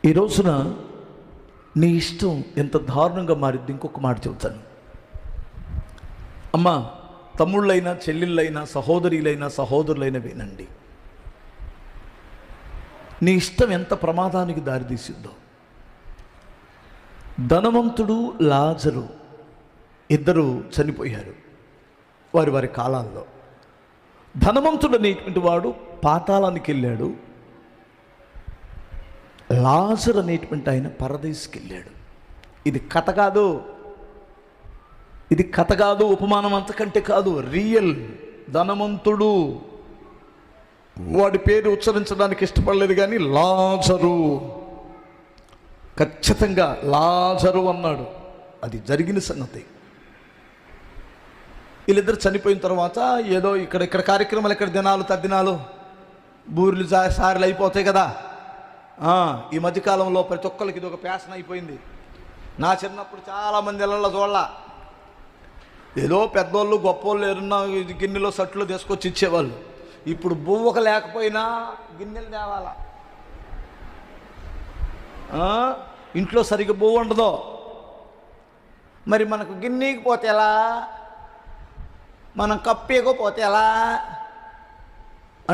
ఈ రోజున నీ ఇష్టం ఎంత దారుణంగా మారిద్ది. ఇంకొక మాట చెబుతాను. అమ్మా, తమ్ముళ్ళైనా చెల్లెళ్ళైనా సహోదరులైనా సహోదరులైనా వినండి. నీ ఇష్టం ఎంత ప్రమాదానికి దారితీసిద్దో. ధనవంతుడు లాజరు ఇద్దరు చనిపోయారు వారి వారి కాలాల్లో. ధనవంతుడు అనేటువంటి వాడు పాతాళానికి వెళ్ళాడు, లాజరు అనేటువంటి ఆయన పరదేశికి వెళ్ళాడు. ఇది కథ కాదు, ఇది కథ కాదు, ఉపమానం అంతకంటే కాదు, రియల్. ధనవంతుడు, వాడి పేరు ఉచ్చరించడానికి ఇష్టపడలేదు కానీ లాజరు, ఖచ్చితంగా లాజరు అన్నాడు. అది జరిగిన సంగతి. వీళ్ళిద్దరు చనిపోయిన తర్వాత ఏదో ఇక్కడ కార్యక్రమాలు, ఇక్కడ దినాలు తద్దినాలు బూరెలు సారెలు అయిపోతాయి కదా. ఈ మధ్యకాలంలో ప్రతి ఒక్కరికి ఇది ఒక ప్యాషన్ అయిపోయింది. నా చిన్నప్పుడు చాలామంది ఇళ్ళల్లో చూడాల, ఏదో పెద్దోళ్ళు గొప్పోళ్ళు ఏరున్న గిన్నెలో సట్లు తీసుకొచ్చి ఇచ్చేవాళ్ళు. ఇప్పుడు బువ్వక లేకపోయినా గిన్నెలు తేవాల. ఇంట్లో సరిగ్గా బువ్వ ఉండదు. మరి మనకు గిన్నెకి పోతే ఎలా, మనం కప్పేకపోతే ఎలా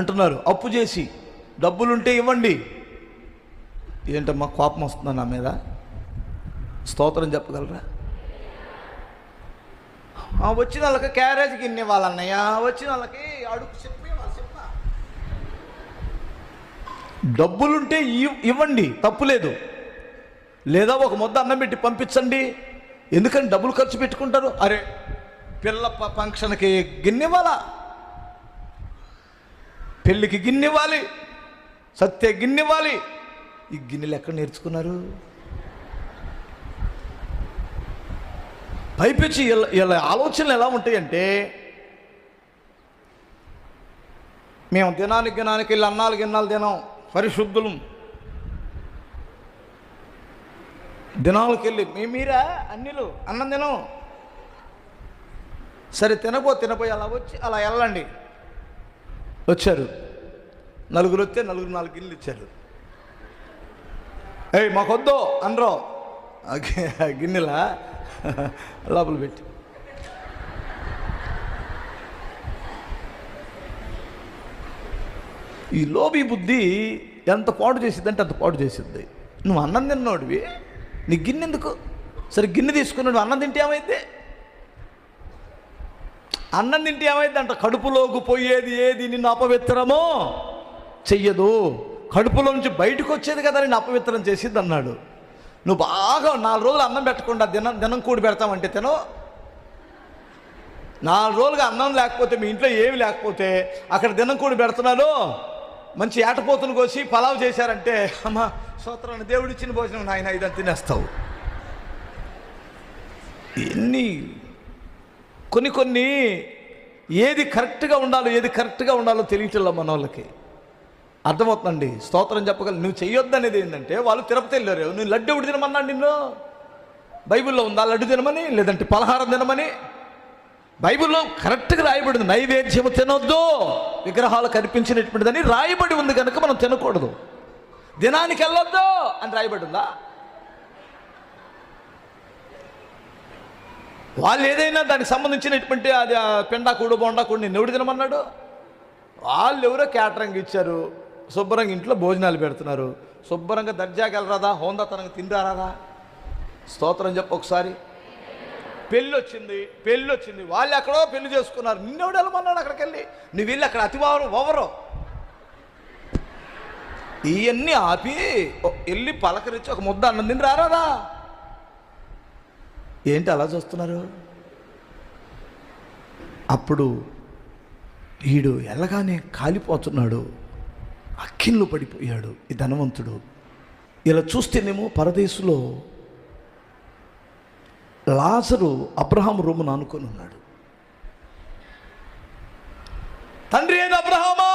అంటున్నారు. అప్పు చేసి డబ్బులుంటే ఇవ్వండి. ఏంటమ్మా కోపం వస్తుందా నా మీద? స్తోత్రం చెప్పగలరా? వచ్చిన వాళ్ళకి క్యారేజ్ గిన్నె ఇవ్వాలన్నయ్య, వచ్చిన వాళ్ళకి అడుగు చెప్పి డబ్బులుంటే ఇవ్వండి, తప్పులేదు. లేదా ఒక ముద్ద అన్నం పెట్టి పంపించండి. ఎందుకని డబ్బులు ఖర్చు పెట్టుకుంటారు? అరే పిల్ల ఫంక్షన్కి గిన్నెవ్వాలా, పెళ్ళికి గిన్నెవ్వాలి, సత్య గిన్నెవ్వాలి. ఈ గిన్నెలు ఎక్కడ నేర్చుకున్నారు? పైపించి ఇలా ఆలోచనలు ఎలా ఉంటాయంటే, మేము దినానికి వెళ్ళి అన్నాలు గిన్నాలు తినాం, పరిశుద్ధులం. దినాలకు వెళ్ళి మీరా అన్నిలు అన్నం తినం. సరే తినపోయి అలా వచ్చి అలా వెళ్ళండి. వచ్చారు నలుగురు, వస్తే నలుగురు 4 గిన్నెలు ఇచ్చారు. మాకొద్దు అనరో గిన్నెలా లోపల పెట్టి. ఈ లోబీ బుద్ధి ఎంత పాడు చేసిద్దంటే అంత పాడు చేసిద్ది. నువ్వు అన్నం తిన్నాడువి, నీ గిన్నె ఎందుకు? సరే గిన్నె తీసుకున్నాడు, అన్నం తింటే ఏమైంది? అన్నం తింటే ఏమైంది అంట? కడుపులోకి పోయేది ఏది నిన్ను అపవిత్రమో చెయ్యదు, కడుపులో నుంచి బయటకు వచ్చేది కదా నేను అపవిత్రం చేసిద్ది అన్నాడు. నువ్వు బాగా 4 రోజులు అన్నం పెట్టకుండా దినం కూడి పెడతామంటే తినో. 4 రోజులుగా అన్నం లేకపోతే, మీ ఇంట్లో ఏమి లేకపోతే అక్కడ దినం కూడి పెడుతున్నాను, మంచి ఏటపోతును కోసి పలావ్ చేశారంటే, అమ్మా స్తోత్రాన్ని దేవుడు ఇచ్చిన భోజనం నాయన ఇదని తినేస్తావు. ఎన్ని కొన్ని ఏది కరెక్ట్గా ఉండాలో తెలియట్లేదు మన వాళ్ళకి. అర్థమవుతుందండి. స్తోత్రం చెప్పగల. నువ్వు చెయ్యొద్దనేది ఏంటంటే, వాళ్ళు తిరుపతి వెళ్ళారు, నువ్వు లడ్డు ఎవడు తినమన్నాడు నిన్ను? బైబిల్లో ఉందా లడ్డు తినమని? లేదంటే పలహారం తినమని? బైబిల్లో కరెక్ట్గా రాయబడింది, నైవేద్యము తినొద్దు, విగ్రహాలు కనిపించినటువంటిదని రాయబడి ఉంది కనుక మనం తినకూడదు. దినానికి వెళ్ళొద్దు అని రాయబడి ఉందా? వాళ్ళు ఏదైనా దానికి సంబంధించినటువంటి అది పెండాకూడు బొండాకూడు నిన్ను ఎవడు తినమన్నాడు? వాళ్ళు ఎవరో క్యాటరింగ్ ఇచ్చారు, శుభ్రంగా ఇంట్లో భోజనాలు పెడుతున్నారు, శుభ్రంగా దర్జాకి వెళ్ళరాదా, హోందాతనంగా తింటారాదా? స్తోత్రం చెప్పు ఒకసారి. పెళ్ళి వచ్చింది, వాళ్ళు ఎక్కడో పెళ్లి చేసుకున్నారు, నిన్నెవడు వెళ్ళమన్నాడు అక్కడికి వెళ్ళి? నువ్వు వెళ్ళి అక్కడ అతివారం ఓవరు ఇవన్నీ ఆపి వెళ్ళి పలకరించి ఒక ముద్ద అన్నం తిని రారాదా? ఏంటి అలా చూస్తున్నారు? అప్పుడు వీడు ఎలాగానే కాలిపోతున్నాడు, అక్కిళ్ళు పడిపోయాడు ఈ ధనవంతుడు. ఇలా చూస్తేనేమో పరదేశంలో లాజరు అబ్రహాము రూమును ఆనుకొని ఉన్నాడు. తండ్రి అయిన అబ్రహామా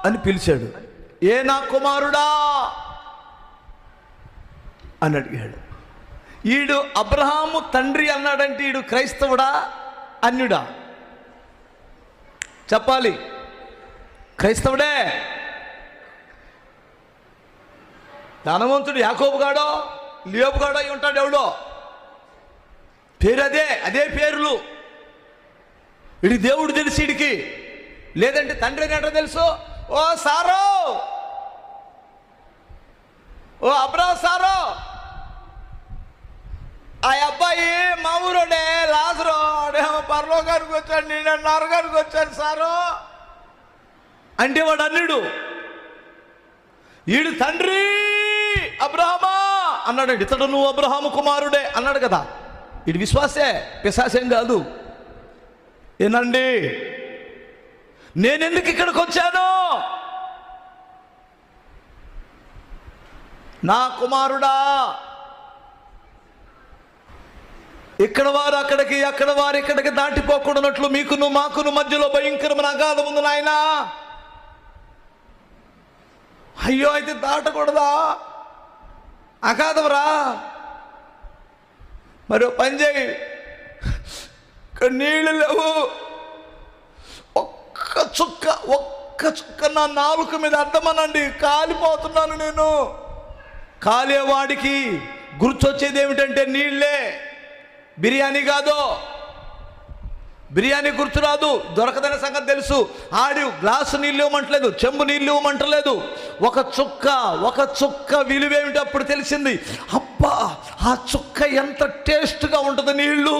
అని పిలిచాడు. ఏ నా కుమారుడా అని అడిగాడు. ఈడు అబ్రహాము తండ్రి అన్నాడంటే ఈడు క్రైస్తవుడా అన్యుడా? చెప్పాలి. క్రైస్తవుడే. ధనవంతుడు యాకోబు గాడో లేబు గాడో అయి ఉంటాడు. ఎవడో పేరు అదే పేర్లు. ఇది దేవుడు తెలిసి ఇడికి, లేదంటే తండ్రి ఏంటో తెలుసు. ఓ సారో, ఓ అబ్రా సారో, ఆ అబ్బాయి మా ఊరోడే లాజరు, ఆడేమో పరలోకానికి వచ్చాడు, నేను నరకానికి వచ్చాను సారు అంటే వాడు అన్నిడు. ఈడు తండ్రి అబ్రహామా అన్నాడు. ఇతడు నువ్వు అబ్రహాము కుమారుడే అన్నాడు కదా. ఇది విశ్వాసే, పిశాసేం కాదు. ఏనండి, నేనెందుకు ఇక్కడికి వచ్చాను? నా కుమారుడా, ఇక్కడ వారు అక్కడికి, అక్కడ వారు ఇక్కడికి దాటిపోకూడనట్లు మీకును మాకును మధ్యలో భయంకరమైన అగాధం ఉంది నాయనా. అయ్యో, అయితే దాటకూడదా? అగాధంరా. మరి పని చేయి, ఇక్కడ నీళ్ళు లేవు, ఒక్క చుక్క నా నాలుక మీద అడ్డమనండి, కాలిపోతున్నాను నేను. కాలేవాడికి గుర్తొచ్చేది ఏమిటంటే నీళ్ళే, బిర్యానీ కాదు. బిర్యానీ గుర్తురాదు, దొరకదనే సంగతి తెలుసు. ఆడి గ్లాసు నీళ్ళు ఇవ్వమంటలేదు, చెంబు నీళ్ళు ఇవ్వమంటలేదు. ఒక చుక్క విలువేమిటి అప్పుడు తెలిసింది. అబ్బా, ఆ చుక్క ఎంత టేస్ట్గా ఉంటుంది, నీళ్ళు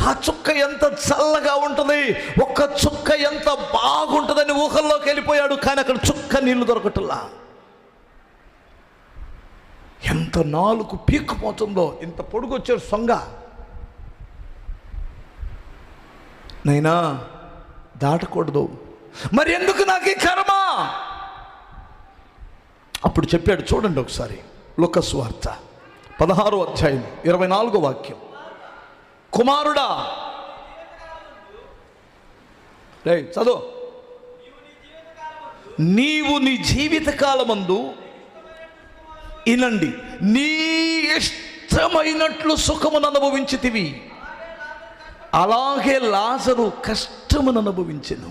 ఆ చుక్క ఎంత చల్లగా ఉంటుంది, ఒక్క చుక్క ఎంత బాగుంటుందని ఊహల్లోకి వెళ్ళిపోయాడు. కానీ అక్కడ చుక్క నీళ్లు దొరకటల్లా. ఎంత నాలుగు పీక్కుపోతుందో, ఇంత పొడుగు వచ్చాడు సొంగ. నైనా దాటకూడదు. మరి ఎందుకు నాకు ఈ కర్మ? అప్పుడు చెప్పాడు, చూడండి ఒకసారి, లూకా సువార్త 16వ అధ్యాయం 24వ వాక్యం. కుమారుడా, చదువు. నీవు నీ జీవితకాలమందు ఇనండి, నీ ఇష్టమైనట్లు సుఖమును అనుభవించితివి, అలాగే లాజరు కష్టమును అనుభవించెను.